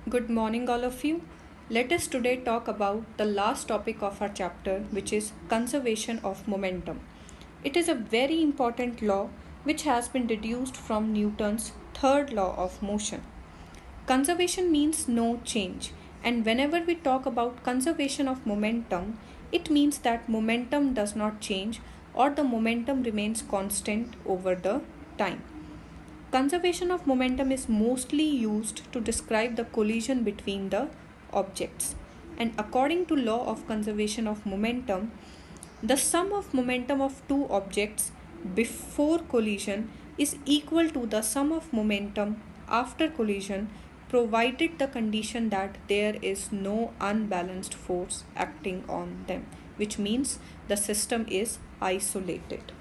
Good morning, all of you. Let us today talk about the last topic of our chapter, which is conservation of momentum. It is a very important law which has been deduced from Newton's third law of motion. Conservation means no change, and whenever we talk about conservation of momentum, it means that momentum does not change or the momentum remains constant over the time. Conservation of momentum is mostly used to describe the collision between the objects. And according to law of conservation of momentum, the sum of momentum of two objects before collision is equal to the sum of momentum after collision, provided the condition that there is no unbalanced force acting on them, which means the system is isolated.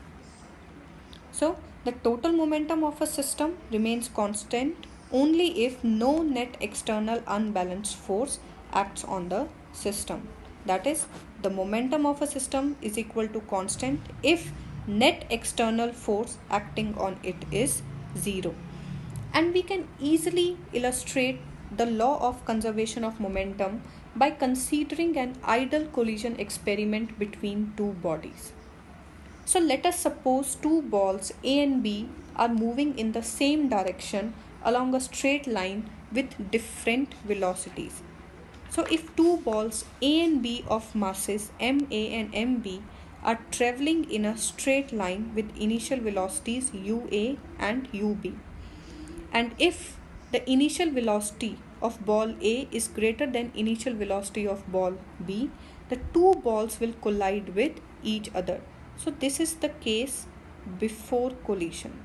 So, the total momentum of a system remains constant only if no net external unbalanced force acts on the system. That is, the momentum of a system is equal to constant if net external force acting on it is 0. And we can easily illustrate the law of conservation of momentum by considering an ideal collision experiment between two bodies. So let us suppose two balls A and B are moving in the same direction along a straight line with different velocities. So if two balls A and B of masses MA and MB are traveling in a straight line with initial velocities UA and UB, and if the initial velocity of ball A is greater than initial velocity of ball B, the two balls will collide with each other. So this is the case before collision,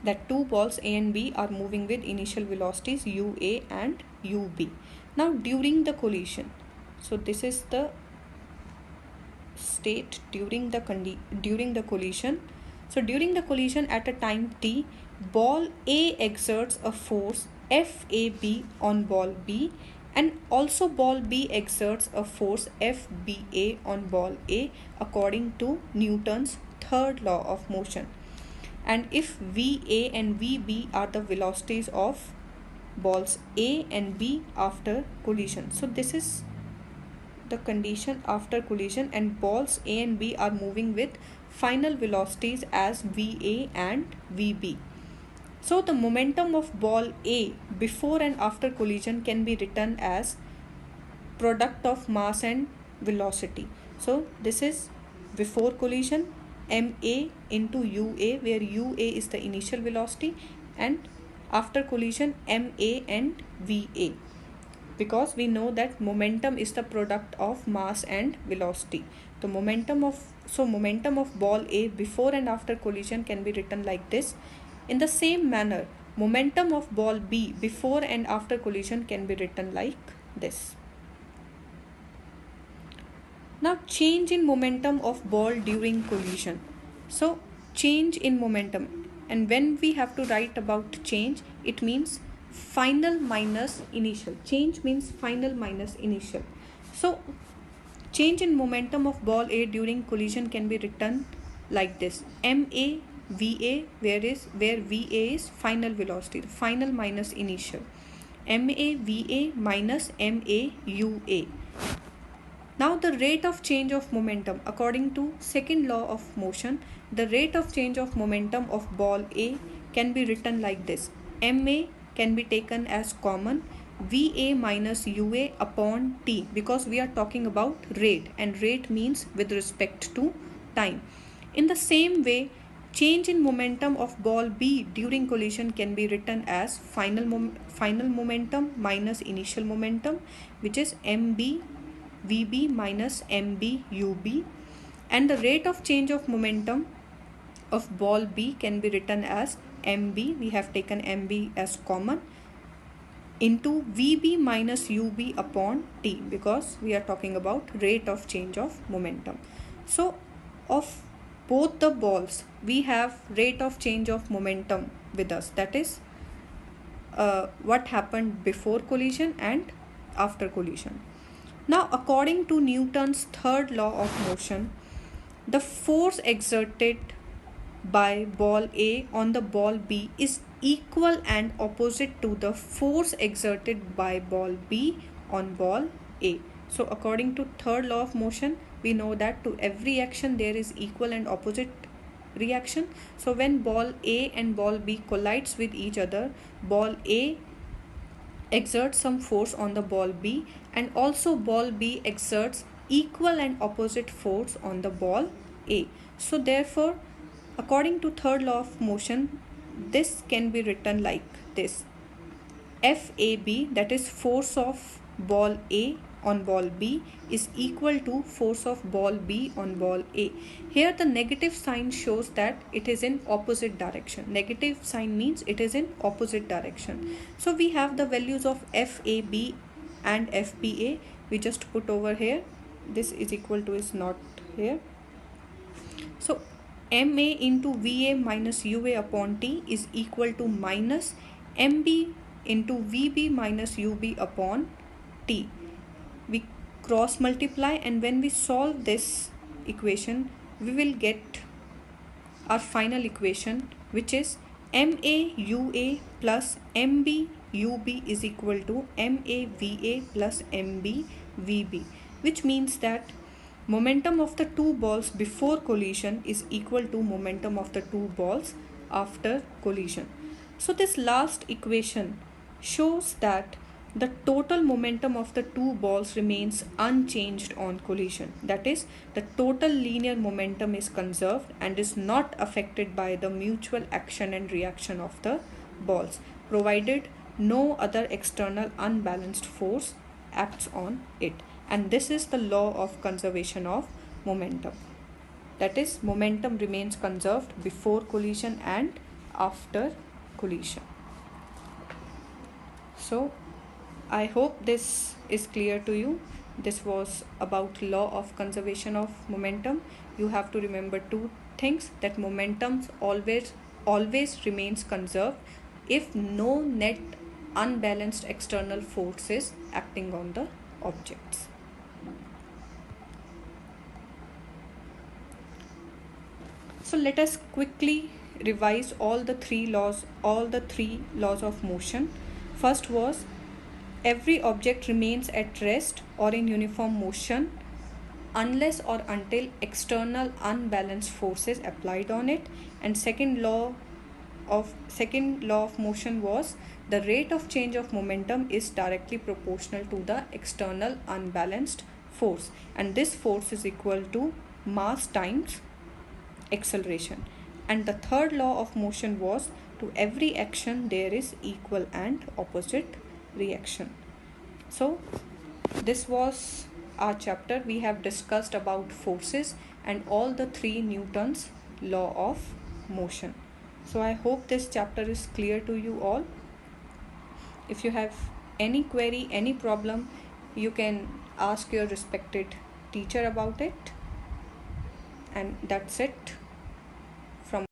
that two balls A and B are moving with initial velocities UA and UB. Now during the collision, so this is the state during the collision. So during the collision at a time t, ball A exerts a force FAB on ball B, and also ball B exerts a force FBA on ball A according to Newton's third law of motion. And if VA and VB are the velocities of balls A and B after collision. So this is the condition after collision, and balls A and B are moving with final velocities as VA and VB. So the momentum of ball A before and after collision can be written as product of mass and velocity. So this is before collision MA into UA, where UA is the initial velocity, and after collision MA and VA, because we know that momentum is the product of mass and velocity. The momentum of ball A before and after collision can be written like this. In the same manner, momentum of ball B before and after collision can be written like this. Now change in momentum of ball during collision. So change in momentum, and when we have to write about change, it means final minus initial. Change means final minus initial. So change in momentum of ball A during collision can be written like this: MA VA, where VA is final velocity, the final minus initial. MA VA minus MA UA. Now the rate of change of momentum, according to second law of motion, the rate of change of momentum of ball A can be written like this: MA can be taken as common, VA minus UA upon T, because we are talking about rate, and rate means with respect to time. In the same way, change in momentum of ball B during collision can be written as final momentum minus initial momentum, which is MB VB minus MB UB, and the rate of change of momentum of ball B can be written as MB, we have taken MB as common, into VB minus UB upon T, because we are talking about rate of change of momentum. So of both the balls we have rate of change of momentum with us, that is what happened before collision and after collision. Now according to Newton's third law of motion, the force exerted by ball A on the ball B is equal and opposite to the force exerted by ball B on ball A. So according to third law of motion, we know that to every action there is equal and opposite reaction. So when ball A and ball B collides with each other, ball A exerts some force on the ball B, and also ball B exerts equal and opposite force on the ball A. So therefore, according to third law of motion, this can be written like this: FAB, that is force of ball A on ball B, is equal to force of ball B on ball A. Here the negative sign shows that it is in opposite direction. Negative sign means it is in opposite direction. So we have the values of FAB and FBA. We just put over here. This is equal to is not here. So MA into VA minus UA upon T is equal to minus MB into VB minus UB upon T. We cross multiply, and when we solve this equation, we will get our final equation, which is MAUA plus MBUB is equal to MAVA plus MBVB, which means that momentum of the two balls before collision is equal to momentum of the two balls after collision. So this last equation shows that the total momentum of the two balls remains unchanged on collision. That is, the total linear momentum is conserved and is not affected by the mutual action and reaction of the balls, provided no other external unbalanced force acts on it. And this is the law of conservation of momentum. That is, momentum remains conserved before collision and after collision. So I hope this is clear to you. This was about law of conservation of momentum. You have to remember two things: that momentum always remains conserved if no net unbalanced external force is acting on the objects. So let us quickly revise all the three laws of motion. First was, every object remains at rest or in uniform motion unless or until external unbalanced forces applied on it. And second law of motion was, the rate of change of momentum is directly proportional to the external unbalanced force, and this force is equal to mass times acceleration. And the third law of motion was, to every action there is equal and opposite reaction. So this was our chapter. We have discussed about forces and all the three Newton's law of motion. So I hope this chapter is clear to you all. If you have any query, any problem, you can ask your respected teacher about it. And that's it.